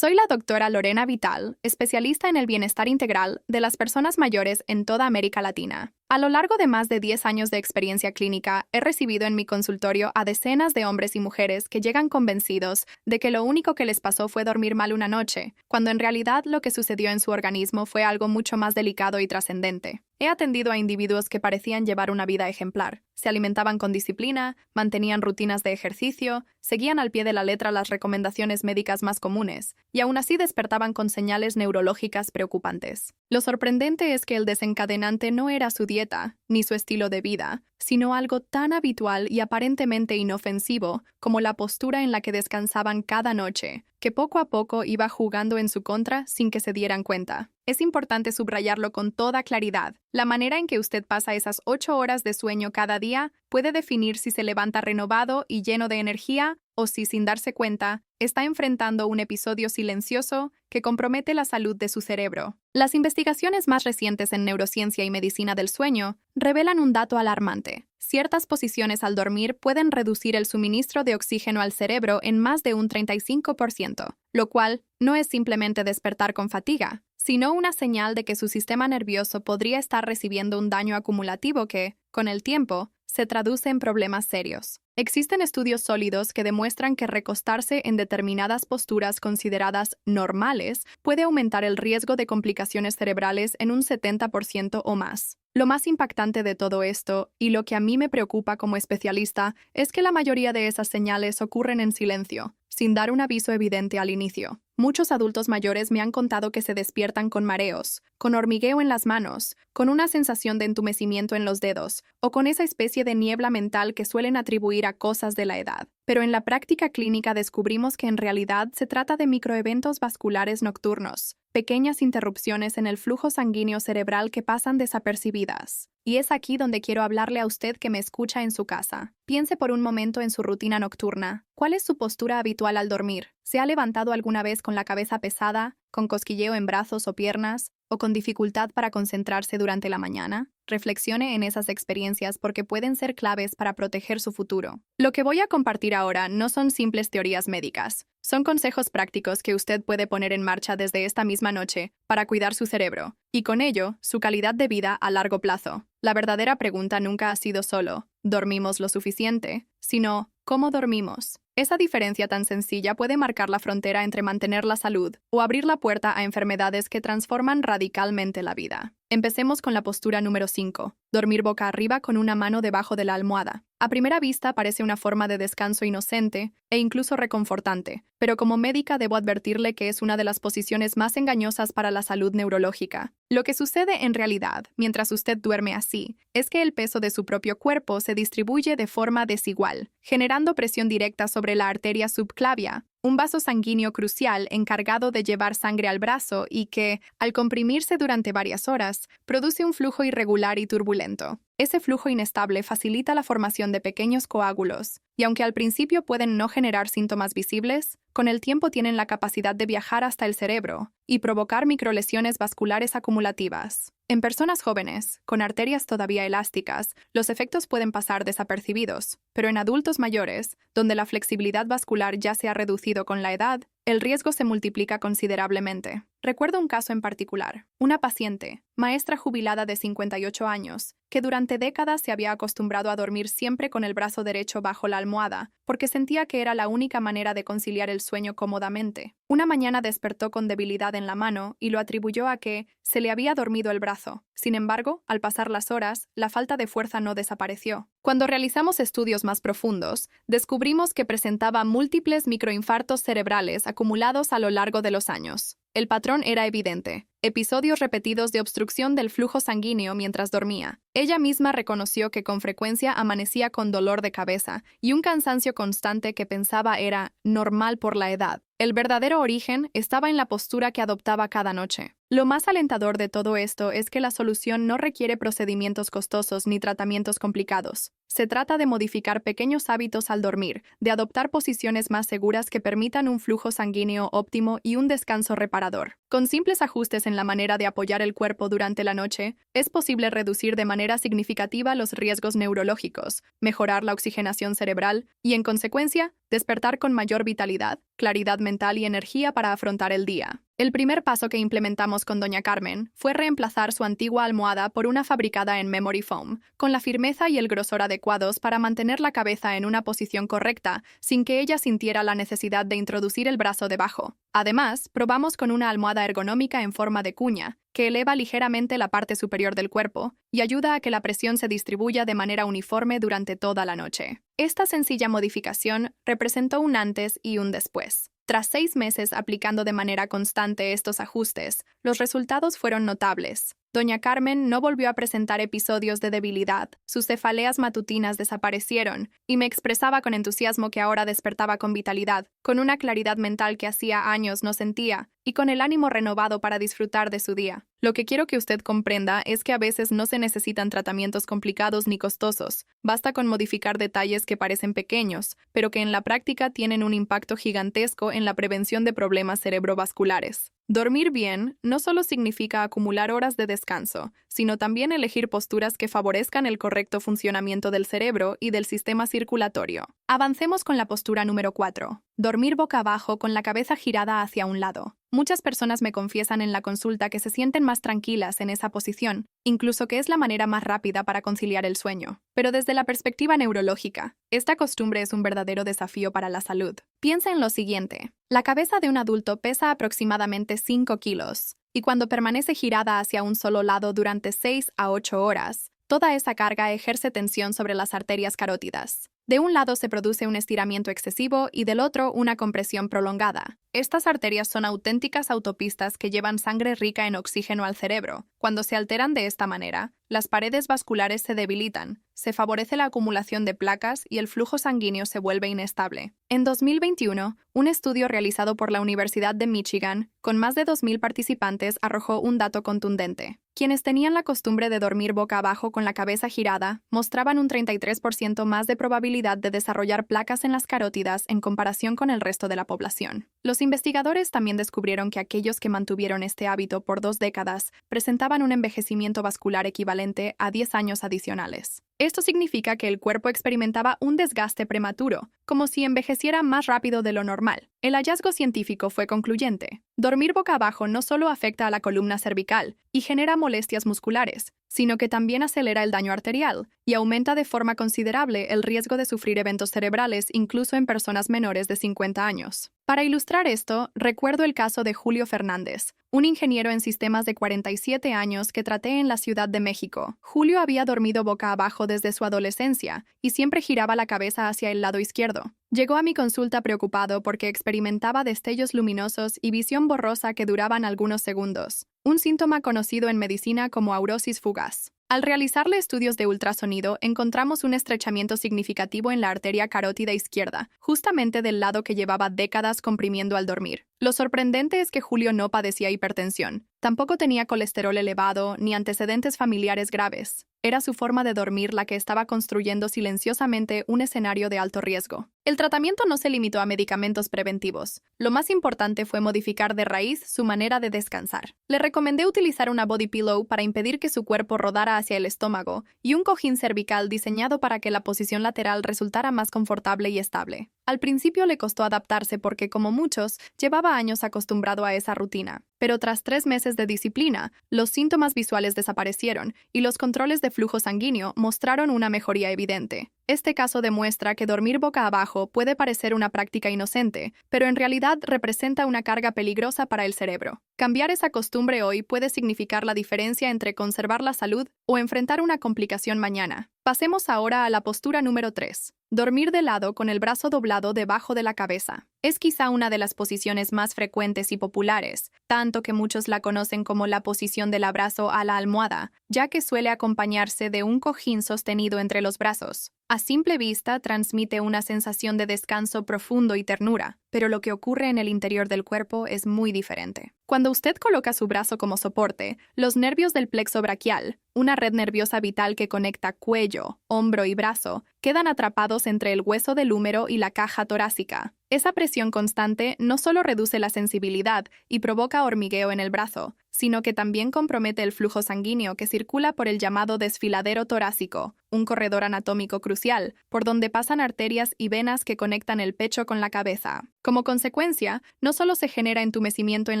Soy la doctora Lorena Vital, especialista en el bienestar integral de las personas mayores en toda América Latina. A lo largo de más de 10 años de experiencia clínica, he recibido en mi consultorio a decenas de hombres y mujeres que llegan convencidos de que lo único que les pasó fue dormir mal una noche, cuando en realidad lo que sucedió en su organismo fue algo mucho más delicado y trascendente. He atendido a individuos que parecían llevar una vida ejemplar. Se alimentaban con disciplina, mantenían rutinas de ejercicio, seguían al pie de la letra las recomendaciones médicas más comunes, y aún así despertaban con señales neurológicas preocupantes. Lo sorprendente es que el desencadenante no era su dieta, ni su estilo de vida, sino algo tan habitual y aparentemente inofensivo como la postura en la que descansaban cada noche, que poco a poco iba jugando en su contra sin que se dieran cuenta. Es importante subrayarlo con toda claridad. La manera en que usted pasa esas 8 horas de sueño cada día puede definir si se levanta renovado y lleno de energía o si, sin darse cuenta, está enfrentando un episodio silencioso que compromete la salud de su cerebro. Las investigaciones más recientes en neurociencia y medicina del sueño revelan un dato alarmante. Ciertas posiciones al dormir pueden reducir el suministro de oxígeno al cerebro en más de un 35%, lo cual no es simplemente despertar con fatiga, sino una señal de que su sistema nervioso podría estar recibiendo un daño acumulativo que, con el tiempo, se traduce en problemas serios. Existen estudios sólidos que demuestran que recostarse en determinadas posturas consideradas normales puede aumentar el riesgo de complicaciones cerebrales en un 70% o más. Lo más impactante de todo esto, y lo que a mí me preocupa como especialista, es que la mayoría de esas señales ocurren en silencio, sin dar un aviso evidente al inicio. Muchos adultos mayores me han contado que se despiertan con mareos, con hormigueo en las manos, con una sensación de entumecimiento en los dedos, o con esa especie de niebla mental que suelen atribuir a cosas de la edad. Pero en la práctica clínica descubrimos que en realidad se trata de microeventos vasculares nocturnos, pequeñas interrupciones en el flujo sanguíneo cerebral que pasan desapercibidas. Y es aquí donde quiero hablarle a usted que me escucha en su casa. Piense por un momento en su rutina nocturna. ¿Cuál es su postura habitual al dormir? ¿Se ha levantado alguna vez con la cabeza pesada, con cosquilleo en brazos o piernas, o con dificultad para concentrarse durante la mañana? Reflexione en esas experiencias porque pueden ser claves para proteger su futuro. Lo que voy a compartir ahora no son simples teorías médicas. Son consejos prácticos que usted puede poner en marcha desde esta misma noche para cuidar su cerebro, y con ello, su calidad de vida a largo plazo. La verdadera pregunta nunca ha sido solo, ¿dormimos lo suficiente?, sino, ¿cómo dormimos? Esa diferencia tan sencilla puede marcar la frontera entre mantener la salud o abrir la puerta a enfermedades que transforman radicalmente la vida. Empecemos con la postura número 5, dormir boca arriba con una mano debajo de la almohada. A primera vista parece una forma de descanso inocente e incluso reconfortante, pero como médica debo advertirle que es una de las posiciones más engañosas para la salud neurológica. Lo que sucede en realidad, mientras usted duerme así, es que el peso de su propio cuerpo se distribuye de forma desigual, generando presión directa sobre la arteria subclavia, un vaso sanguíneo crucial encargado de llevar sangre al brazo y que, al comprimirse durante varias horas, produce un flujo irregular y turbulento. Ese flujo inestable facilita la formación de pequeños coágulos, y aunque al principio pueden no generar síntomas visibles, con el tiempo tienen la capacidad de viajar hasta el cerebro y provocar microlesiones vasculares acumulativas. En personas jóvenes, con arterias todavía elásticas, los efectos pueden pasar desapercibidos, pero en adultos mayores, donde la flexibilidad vascular ya se ha reducido con la edad, el riesgo se multiplica considerablemente. Recuerdo un caso en particular, una paciente, maestra jubilada de 58 años, que durante décadas se había acostumbrado a dormir siempre con el brazo derecho bajo la almohada, porque sentía que era la única manera de conciliar el sueño cómodamente. Una mañana despertó con debilidad en la mano y lo atribuyó a que se le había dormido el brazo. Sin embargo, al pasar las horas, la falta de fuerza no desapareció. Cuando realizamos estudios más profundos, descubrimos que presentaba múltiples microinfartos cerebrales acumulados a lo largo de los años. El patrón era evidente: episodios repetidos de obstrucción del flujo sanguíneo mientras dormía. Ella misma reconoció que con frecuencia amanecía con dolor de cabeza y un cansancio constante que pensaba era normal por la edad. El verdadero origen estaba en la postura que adoptaba cada noche. Lo más alentador de todo esto es que la solución no requiere procedimientos costosos ni tratamientos complicados. Se trata de modificar pequeños hábitos al dormir, de adoptar posiciones más seguras que permitan un flujo sanguíneo óptimo y un descanso reparador. Con simples ajustes en la manera de apoyar el cuerpo durante la noche, es posible reducir de manera significativa los riesgos neurológicos, mejorar la oxigenación cerebral y, en consecuencia, despertar con mayor vitalidad, claridad mental y energía para afrontar el día. El primer paso que implementamos con Doña Carmen fue reemplazar su antigua almohada por una fabricada en Memory Foam, con la firmeza y el grosor adecuados para mantener la cabeza en una posición correcta, sin que ella sintiera la necesidad de introducir el brazo debajo. Además, probamos con una almohada ergonómica en forma de cuña, que eleva ligeramente la parte superior del cuerpo y ayuda a que la presión se distribuya de manera uniforme durante toda la noche. Esta sencilla modificación representó un antes y un después. Tras 6 meses aplicando de manera constante estos ajustes, los resultados fueron notables. Doña Carmen no volvió a presentar episodios de debilidad, sus cefaleas matutinas desaparecieron, y me expresaba con entusiasmo que ahora despertaba con vitalidad, con una claridad mental que hacía años no sentía, y con el ánimo renovado para disfrutar de su día. Lo que quiero que usted comprenda es que a veces no se necesitan tratamientos complicados ni costosos, basta con modificar detalles que parecen pequeños, pero que en la práctica tienen un impacto gigantesco en la prevención de problemas cerebrovasculares. Dormir bien no solo significa acumular horas de descanso, sino también elegir posturas que favorezcan el correcto funcionamiento del cerebro y del sistema circulatorio. Avancemos con la postura número 4. Dormir boca abajo con la cabeza girada hacia un lado. Muchas personas me confiesan en la consulta que se sienten más tranquilas en esa posición, incluso que es la manera más rápida para conciliar el sueño. Pero desde la perspectiva neurológica, esta costumbre es un verdadero desafío para la salud. Piensa en lo siguiente. La cabeza de un adulto pesa aproximadamente 5 kilos, y cuando permanece girada hacia un solo lado durante 6 a 8 horas, toda esa carga ejerce tensión sobre las arterias carótidas. De un lado se produce un estiramiento excesivo y del otro una compresión prolongada. Estas arterias son auténticas autopistas que llevan sangre rica en oxígeno al cerebro. Cuando se alteran de esta manera, las paredes vasculares se debilitan, se favorece la acumulación de placas y el flujo sanguíneo se vuelve inestable. En 2021, un estudio realizado por la Universidad de Michigan, con más de 2.000 participantes, arrojó un dato contundente. Quienes tenían la costumbre de dormir boca abajo con la cabeza girada mostraban un 33% más de probabilidad de desarrollar placas en las carótidas en comparación con el resto de la población. Los investigadores también descubrieron que aquellos que mantuvieron este hábito por 2 décadas presentaban un envejecimiento vascular equivalente a 10 años adicionales. Esto significa que el cuerpo experimentaba un desgaste prematuro, como si envejeciera más rápido de lo normal. El hallazgo científico fue concluyente. Dormir boca abajo no solo afecta a la columna cervical y genera molestias musculares, sino que también acelera el daño arterial y aumenta de forma considerable el riesgo de sufrir eventos cerebrales incluso en personas menores de 50 años. Para ilustrar esto, recuerdo el caso de Julio Fernández, un ingeniero en sistemas de 47 años que traté en la Ciudad de México. Julio había dormido boca abajo desde su adolescencia y siempre giraba la cabeza hacia el lado izquierdo. Llegó a mi consulta preocupado porque experimentaba destellos luminosos y visión borrosa que duraban algunos segundos, un síntoma conocido en medicina como aurosis fugaz. Al realizarle estudios de ultrasonido, encontramos un estrechamiento significativo en la arteria carótida izquierda, justamente del lado que llevaba décadas comprimiendo al dormir. Lo sorprendente es que Julio no padecía hipertensión, tampoco tenía colesterol elevado ni antecedentes familiares graves. Era su forma de dormir la que estaba construyendo silenciosamente un escenario de alto riesgo. El tratamiento no se limitó a medicamentos preventivos. Lo más importante fue modificar de raíz su manera de descansar. Le recomendé utilizar una body pillow para impedir que su cuerpo rodara hacia el estómago y un cojín cervical diseñado para que la posición lateral resultara más confortable y estable. Al principio le costó adaptarse porque, como muchos, llevaba años acostumbrado a esa rutina. Pero tras 3 meses de disciplina, los síntomas visuales desaparecieron y los controles de flujo sanguíneo mostraron una mejoría evidente. Este caso demuestra que dormir boca abajo puede parecer una práctica inocente, pero en realidad representa una carga peligrosa para el cerebro. Cambiar esa costumbre hoy puede significar la diferencia entre conservar la salud o enfrentar una complicación mañana. Pasemos ahora a la postura número 3. Dormir de lado con el brazo doblado debajo de la cabeza. Es quizá una de las posiciones más frecuentes y populares, tanto que muchos la conocen como la posición del abrazo a la almohada, ya que suele acompañarse de un cojín sostenido entre los brazos. A simple vista transmite una sensación de descanso profundo y ternura, pero lo que ocurre en el interior del cuerpo es muy diferente. Cuando usted coloca su brazo como soporte, los nervios del plexo braquial, una red nerviosa vital que conecta cuello, hombro y brazo, quedan atrapados entre el hueso del húmero y la caja torácica. Esa presión constante no solo reduce la sensibilidad y provoca hormigueo en el brazo, sino que también compromete el flujo sanguíneo que circula por el llamado desfiladero torácico, un corredor anatómico crucial, por donde pasan arterias y venas que conectan el pecho con la cabeza. Como consecuencia, no solo se genera entumecimiento en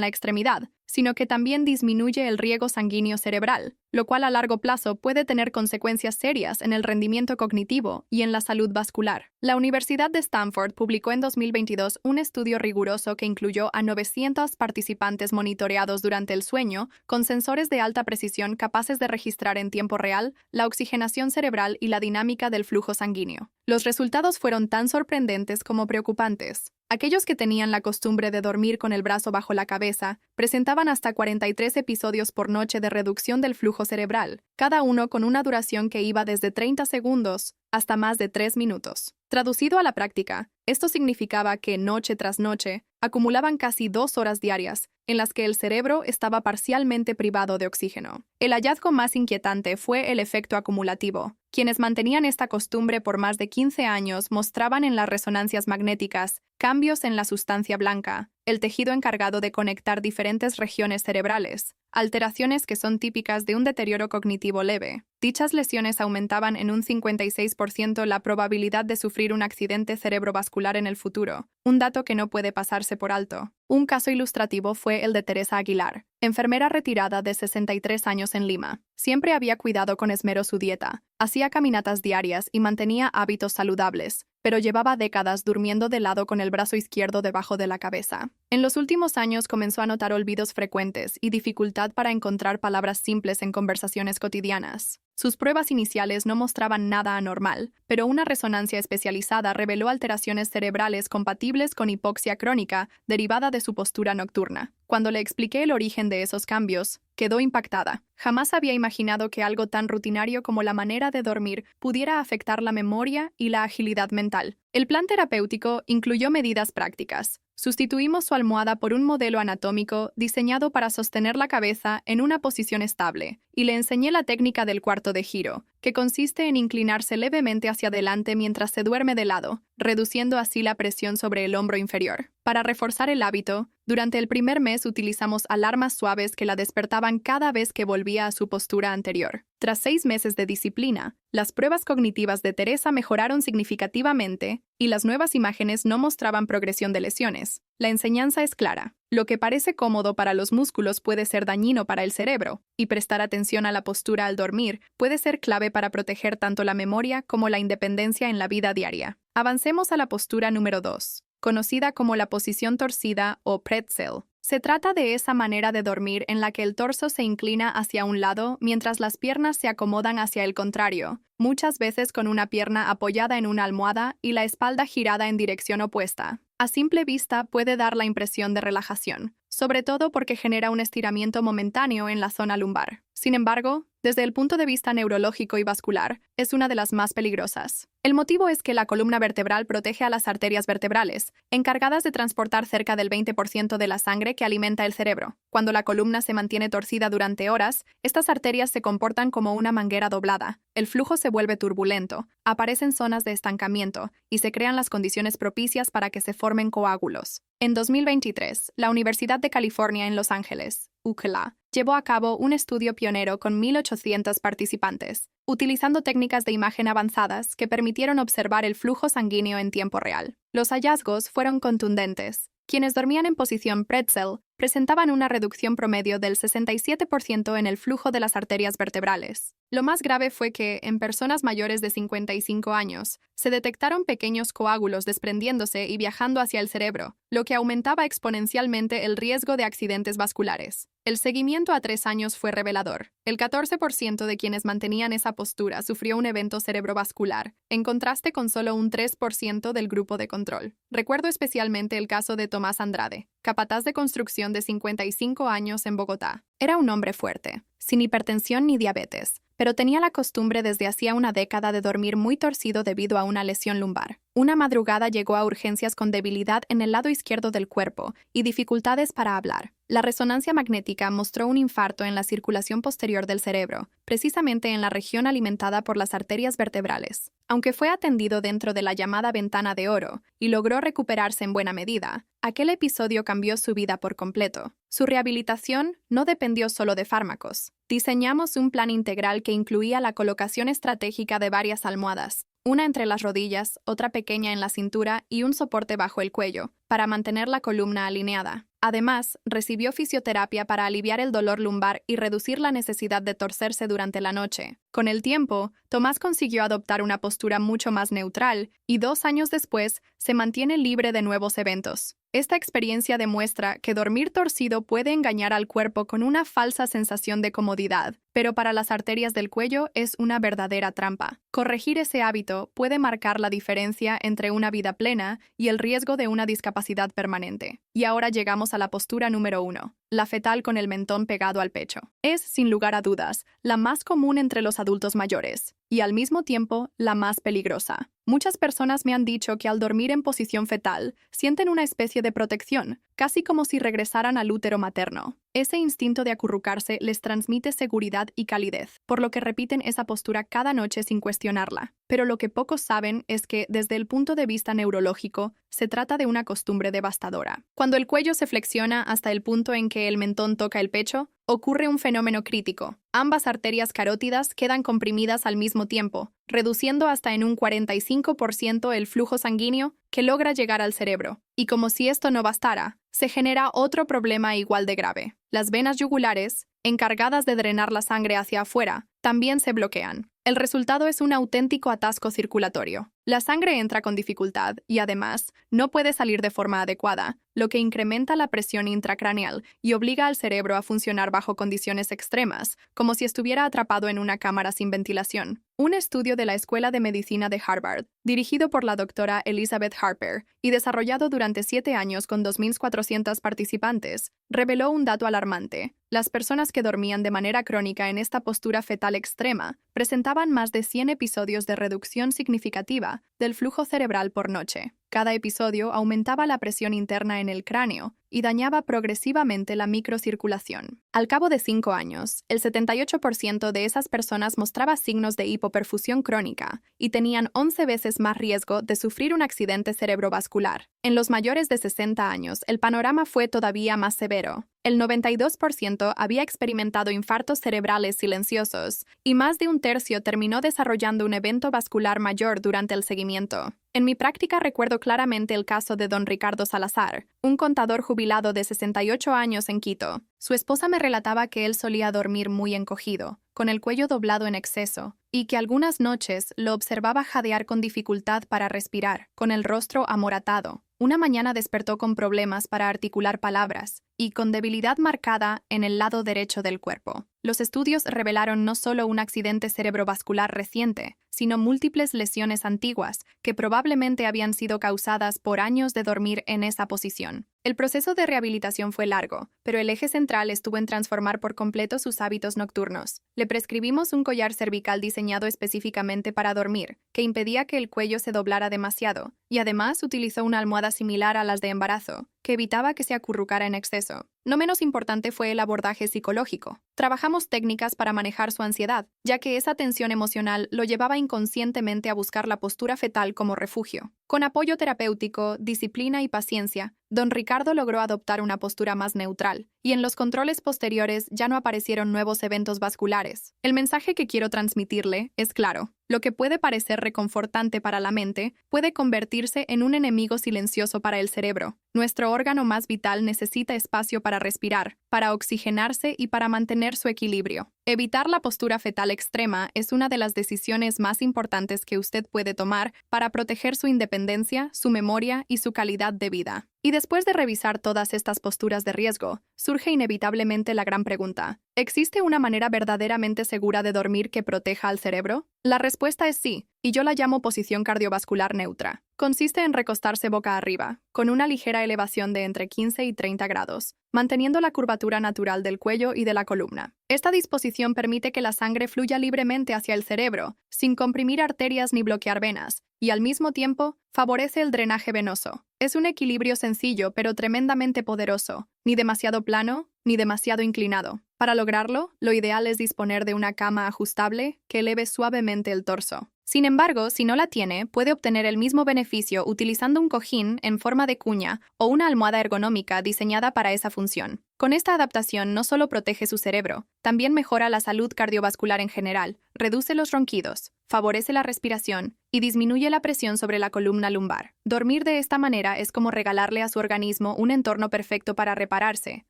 la extremidad, sino que también disminuye el riego sanguíneo cerebral, lo cual a largo plazo puede tener consecuencias serias en el rendimiento cognitivo y en la salud vascular. La Universidad de Stanford publicó en 2022 un estudio riguroso que incluyó a 900 participantes monitoreados durante el sueño con sensores de alta precisión capaces de registrar en tiempo real la oxigenación cerebral y la dinámica del flujo sanguíneo. Los resultados fueron tan sorprendentes como preocupantes. Aquellos que tenían la costumbre de dormir con el brazo bajo la cabeza presentaban hasta 43 episodios por noche de reducción del flujo cerebral, cada uno con una duración que iba desde 30 segundos hasta más de 3 minutos. Traducido a la práctica, esto significaba que noche tras noche acumulaban casi 2 horas diarias en las que el cerebro estaba parcialmente privado de oxígeno. El hallazgo más inquietante fue el efecto acumulativo. Quienes mantenían esta costumbre por más de 15 años mostraban en las resonancias magnéticas cambios en la sustancia blanca, el tejido encargado de conectar diferentes regiones cerebrales, alteraciones que son típicas de un deterioro cognitivo leve. Dichas lesiones aumentaban en un 56% la probabilidad de sufrir un accidente cerebrovascular en el futuro, un dato que no puede pasarse por alto. Un caso ilustrativo fue el de Teresa Aguilar, enfermera retirada de 63 años en Lima. Siempre había cuidado con esmero su dieta, hacía caminatas diarias y mantenía hábitos saludables, pero llevaba décadas durmiendo de lado con el brazo izquierdo debajo de la cabeza. En los últimos años comenzó a notar olvidos frecuentes y dificultad para encontrar palabras simples en conversaciones cotidianas. Sus pruebas iniciales no mostraban nada anormal, pero una resonancia especializada reveló alteraciones cerebrales compatibles con hipoxia crónica derivada de su postura nocturna. Cuando le expliqué el origen de esos cambios, quedó impactada. Jamás había imaginado que algo tan rutinario como la manera de dormir pudiera afectar la memoria y la agilidad mental. El plan terapéutico incluyó medidas prácticas. Sustituimos su almohada por un modelo anatómico diseñado para sostener la cabeza en una posición estable, y le enseñé la técnica del cuarto de giro, que consiste en inclinarse levemente hacia adelante mientras se duerme de lado, reduciendo así la presión sobre el hombro inferior. Para reforzar el hábito, durante el primer mes utilizamos alarmas suaves que la despertaban cada vez que volvía a su postura anterior. Tras 6 meses de disciplina, las pruebas cognitivas de Teresa mejoraron significativamente y las nuevas imágenes no mostraban progresión de lesiones. La enseñanza es clara. Lo que parece cómodo para los músculos puede ser dañino para el cerebro, y prestar atención a la postura al dormir puede ser clave para proteger tanto la memoria como la independencia en la vida diaria. Avancemos a la postura número 2, conocida como la posición torcida o pretzel. Se trata de esa manera de dormir en la que el torso se inclina hacia un lado mientras las piernas se acomodan hacia el contrario, muchas veces con una pierna apoyada en una almohada y la espalda girada en dirección opuesta. A simple vista puede dar la impresión de relajación, sobre todo porque genera un estiramiento momentáneo en la zona lumbar. Sin embargo, desde el punto de vista neurológico y vascular, es una de las más peligrosas. El motivo es que la columna vertebral protege a las arterias vertebrales, encargadas de transportar cerca del 20% de la sangre que alimenta el cerebro. Cuando la columna se mantiene torcida durante horas, estas arterias se comportan como una manguera doblada. El flujo se vuelve turbulento, aparecen zonas de estancamiento y se crean las condiciones propicias para que se formen coágulos. En 2023, la Universidad de California en Los Ángeles, UCLA, llevó a cabo un estudio pionero con 1.800 participantes, utilizando técnicas de imagen avanzadas que permitieron observar el flujo sanguíneo en tiempo real. Los hallazgos fueron contundentes. Quienes dormían en posición pretzel presentaban una reducción promedio del 67% en el flujo de las arterias vertebrales, Lo más grave fue que, en personas mayores de 55 años, se detectaron pequeños coágulos desprendiéndose y viajando hacia el cerebro, lo que aumentaba exponencialmente el riesgo de accidentes vasculares. El seguimiento a 3 años fue revelador. El 14% de quienes mantenían esa postura sufrió un evento cerebrovascular, en contraste con solo un 3% del grupo de control. Recuerdo especialmente el caso de Tomás Andrade, capataz de construcción de 55 años en Bogotá. Era un hombre fuerte, sin hipertensión ni diabetes, pero tenía la costumbre desde hacía una década de dormir muy torcido debido a una lesión lumbar. Una madrugada llegó a urgencias con debilidad en el lado izquierdo del cuerpo y dificultades para hablar. La resonancia magnética mostró un infarto en la circulación posterior del cerebro, precisamente en la región alimentada por las arterias vertebrales. Aunque fue atendido dentro de la llamada ventana de oro y logró recuperarse en buena medida, aquel episodio cambió su vida por completo. Su rehabilitación no dependió solo de fármacos. Diseñamos un plan integral que incluía la colocación estratégica de varias almohadas, una entre las rodillas, otra pequeña en la cintura y un soporte bajo el cuello, para mantener la columna alineada. Además, recibió fisioterapia para aliviar el dolor lumbar y reducir la necesidad de torcerse durante la noche. Con el tiempo, Tomás consiguió adoptar una postura mucho más neutral y 2 años después se mantiene libre de nuevos eventos. Esta experiencia demuestra que dormir torcido puede engañar al cuerpo con una falsa sensación de comodidad, pero para las arterias del cuello es una verdadera trampa. Corregir ese hábito puede marcar la diferencia entre una vida plena y el riesgo de una discapacidad permanente. Y ahora llegamos a la postura número 1, la fetal con el mentón pegado al pecho. Es, sin lugar a dudas, la más común entre los adultos mayores y, al mismo tiempo, la más peligrosa. Muchas personas me han dicho que al dormir en posición fetal sienten una especie de protección, casi como si regresaran al útero materno. Ese instinto de acurrucarse les transmite seguridad y calidez, por lo que repiten esa postura cada noche sin cuestionarla. Pero lo que pocos saben es que, desde el punto de vista neurológico, se trata de una costumbre devastadora. Cuando el cuello se flexiona hasta el punto en que el mentón toca el pecho, ocurre un fenómeno crítico. Ambas arterias carótidas quedan comprimidas al mismo tiempo, reduciendo hasta en un 45% el flujo sanguíneo que logra llegar al cerebro. Y como si esto no bastara, se genera otro problema igual de grave. Las venas yugulares, encargadas de drenar la sangre hacia afuera, también se bloquean. El resultado es un auténtico atasco circulatorio. La sangre entra con dificultad y, además, no puede salir de forma adecuada, lo que incrementa la presión intracraneal y obliga al cerebro a funcionar bajo condiciones extremas, como si estuviera atrapado en una cámara sin ventilación. Un estudio de la Escuela de Medicina de Harvard, dirigido por la doctora Elizabeth Harper y desarrollado durante 7 años con 2.400 participantes, reveló un dato alarmante. Las personas que dormían de manera crónica en esta postura fetal extrema presentaban más de 100 episodios de reducción significativa del flujo cerebral por noche. Cada episodio aumentaba la presión interna en el cráneo y dañaba progresivamente la microcirculación. Al cabo de 5 años, el 78% de esas personas mostraba signos de hipoperfusión crónica y tenían 11 veces más riesgo de sufrir un accidente cerebrovascular. En los mayores de 60 años, el panorama fue todavía más severo. El 92% había experimentado infartos cerebrales silenciosos y más de un tercio terminó desarrollando un evento vascular mayor durante el seguimiento. En mi práctica recuerdo claramente el caso de don Ricardo Salazar, un contador jubilado de 68 años en Quito. Su esposa me relataba que él solía dormir muy encogido, con el cuello doblado en exceso, y que algunas noches lo observaba jadear con dificultad para respirar, con el rostro amoratado. Una mañana despertó con problemas para articular palabras y con debilidad marcada en el lado derecho del cuerpo. Los estudios revelaron no solo un accidente cerebrovascular reciente, sino múltiples lesiones antiguas que probablemente habían sido causadas por años de dormir en esa posición. El proceso de rehabilitación fue largo, pero el eje central estuvo en transformar por completo sus hábitos nocturnos. Le prescribimos un collar cervical diseñado específicamente para dormir, que impedía que el cuello se doblara demasiado, y además utilizó una almohada similar a las de embarazo, que evitaba que se acurrucara en exceso. No menos importante fue el abordaje psicológico. Trabajamos técnicas para manejar su ansiedad, ya que esa tensión emocional lo llevaba inconscientemente a buscar la postura fetal como refugio. Con apoyo terapéutico, disciplina y paciencia, don Ricardo logró adoptar una postura más neutral, y en los controles posteriores ya no aparecieron nuevos eventos vasculares. El mensaje que quiero transmitirle es claro. Lo que puede parecer reconfortante para la mente puede convertirse en un enemigo silencioso para el cerebro. Nuestro órgano más vital necesita espacio para respirar, para oxigenarse y para mantener mantener su equilibrio. Evitar la postura fetal extrema es una de las decisiones más importantes que usted puede tomar para proteger su independencia, su memoria y su calidad de vida. Y después de revisar todas estas posturas de riesgo, surge inevitablemente la gran pregunta: ¿existe una manera verdaderamente segura de dormir que proteja al cerebro? La respuesta es sí, y yo la llamo posición cardiovascular neutra. Consiste en recostarse boca arriba, con una ligera elevación de entre 15 y 30 grados, manteniendo la curvatura natural del cuello y de la columna. Esta disposición permite que la sangre fluya libremente hacia el cerebro, sin comprimir arterias ni bloquear venas, y al mismo tiempo favorece el drenaje venoso. Es un equilibrio sencillo pero tremendamente poderoso, ni demasiado plano, ni demasiado inclinado. Para lograrlo, lo ideal es disponer de una cama ajustable que eleve suavemente el torso. Sin embargo, si no la tiene, puede obtener el mismo beneficio utilizando un cojín en forma de cuña o una almohada ergonómica diseñada para esa función. Con esta adaptación no solo protege su cerebro, también mejora la salud cardiovascular en general, reduce los ronquidos, favorece la respiración y disminuye la presión sobre la columna lumbar. Dormir de esta manera es como regalarle a su organismo un entorno perfecto para repararse,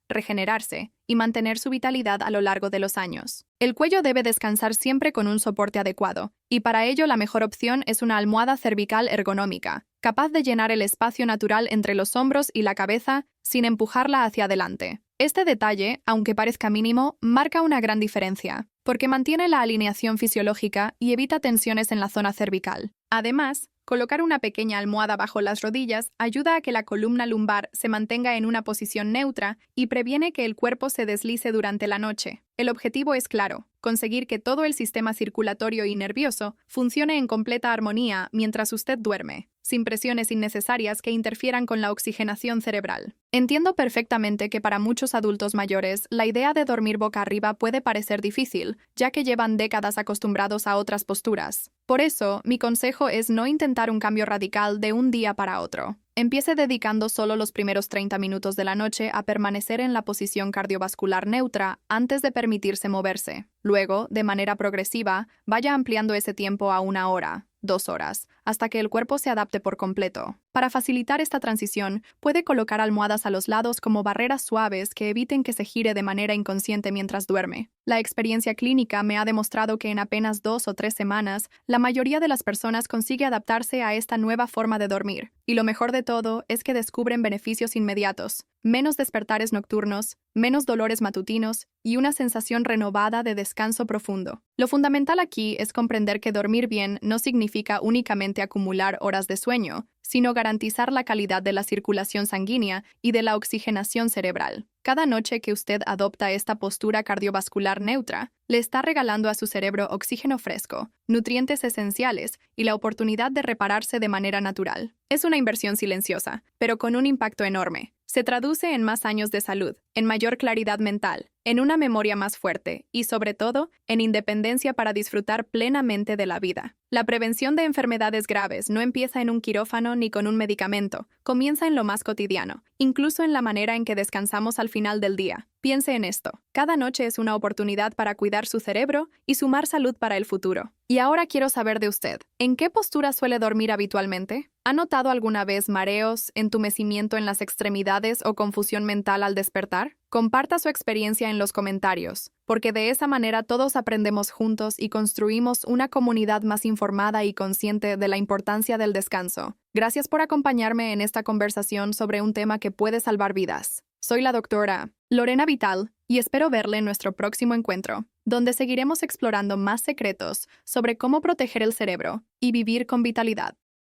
regenerarse y mantener su vitalidad a lo largo de los años. El cuello debe descansar siempre con un soporte adecuado, y para ello la mejor opción es una almohada cervical ergonómica, capaz de llenar el espacio natural entre los hombros y la cabeza sin empujarla hacia adelante. Este detalle, aunque parezca mínimo, marca una gran diferencia, porque mantiene la alineación fisiológica y evita tensiones en la zona cervical. Además, colocar una pequeña almohada bajo las rodillas ayuda a que la columna lumbar se mantenga en una posición neutra y previene que el cuerpo se deslice durante la noche. El objetivo es claro: conseguir que todo el sistema circulatorio y nervioso funcione en completa armonía mientras usted duerme, sin presiones innecesarias que interfieran con la oxigenación cerebral. Entiendo perfectamente que para muchos adultos mayores la idea de dormir boca arriba puede parecer difícil, ya que llevan décadas acostumbrados a otras posturas. Por eso, mi consejo es no intentar un cambio radical de un día para otro. Empiece dedicando solo los primeros 30 minutos de la noche a permanecer en la posición cardiovascular neutra antes de permitirse moverse. Luego, de manera progresiva, vaya ampliando ese tiempo a 1 hora, 2 horas, hasta que el cuerpo se adapte por completo. Para facilitar esta transición, puede colocar almohadas a los lados como barreras suaves que eviten que se gire de manera inconsciente mientras duerme. La experiencia clínica me ha demostrado que en apenas 2 o 3 semanas, la mayoría de las personas consigue adaptarse a esta nueva forma de dormir. Y lo mejor de todo es que descubren beneficios inmediatos: menos despertares nocturnos, menos dolores matutinos y una sensación renovada de descanso profundo. Lo fundamental aquí es comprender que dormir bien no significa únicamente acumular horas de sueño, sino garantizar la calidad de la circulación sanguínea y de la oxigenación cerebral. Cada noche que usted adopta esta postura cardiovascular neutra, le está regalando a su cerebro oxígeno fresco, nutrientes esenciales y la oportunidad de repararse de manera natural. Es una inversión silenciosa, pero con un impacto enorme. Se traduce en más años de salud, en mayor claridad mental, en una memoria más fuerte y, sobre todo, en independencia para disfrutar plenamente de la vida. La prevención de enfermedades graves no empieza en un quirófano ni con un medicamento, comienza en lo más cotidiano, incluso en la manera en que descansamos al final del día. Piense en esto: cada noche es una oportunidad para cuidar su cerebro y sumar salud para el futuro. Y ahora quiero saber de usted, ¿en qué postura suele dormir habitualmente? ¿Ha notado alguna vez mareos, entumecimiento en las extremidades o confusión mental al despertar? Comparta su experiencia en los comentarios, porque de esa manera todos aprendemos juntos y construimos una comunidad más informada y consciente de la importancia del descanso. Gracias por acompañarme en esta conversación sobre un tema que puede salvar vidas. Soy la doctora Lorena Vital y espero verle en nuestro próximo encuentro, donde seguiremos explorando más secretos sobre cómo proteger el cerebro y vivir con vitalidad.